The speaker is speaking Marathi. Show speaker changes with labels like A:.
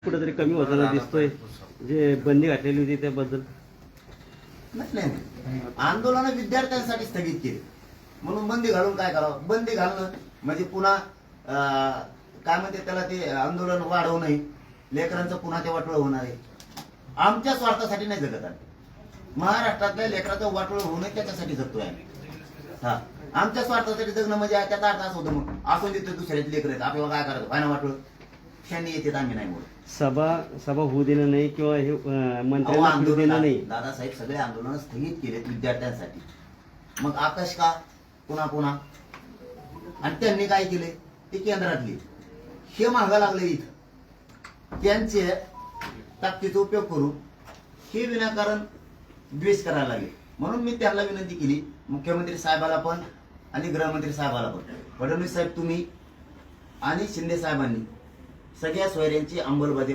A: कुठेतरी कमी होताना दिसतोय, जे बंदी घातलेली होती त्याबद्दल.
B: नाही, आंदोलन विद्यार्थ्यांसाठी स्थगित केले म्हणून बंदी घालून काय करावं? बंदी घालणं म्हणजे पुन्हा काय म्हणते त्याला, ते आंदोलन वाढवू नये, लेकरांचं पुन्हा ते वाटोळ होणार आहे. आमच्या स्वार्थासाठी नाही जगत आम्ही. महाराष्ट्रातल्या लेकराचं वाटोळ होऊ नये त्याच्यासाठी जगतोय आम्ही. हा, आमच्या स्वार्थासाठी जगणं म्हणजे त्याचा अर्थ असं होतं, मग असून देतो दुसऱ्याचे लेकर आहेत, आपल्याला काय करायचं? काय ना वाटोळ त्यांनी येते, आम्ही नाही बोलत.
A: सभा होऊ देणं नाही किंवा हे मंत्र्यांना फिरू देणं नाही.
B: दादासाहेब सगळे आंदोलन स्थगित केलेत विद्यार्थ्यांसाठी. मग आकाश का पुन्हा आणि त्यांनी काय केले? ते केंद्रातले हे मागा लागले इथं, त्यांचे ताकदीचा उपयोग करून हे विनाकारण द्वेष करायला लागले. म्हणून मी त्यांना विनंती केली, मुख्यमंत्री साहेबाला पण आणि गृहमंत्री साहेबाला पण, फडणवीस साहेब तुम्ही आणि शिंदे साहेबांनी सगळ्या सोयऱ्यांची अंमलबजावणी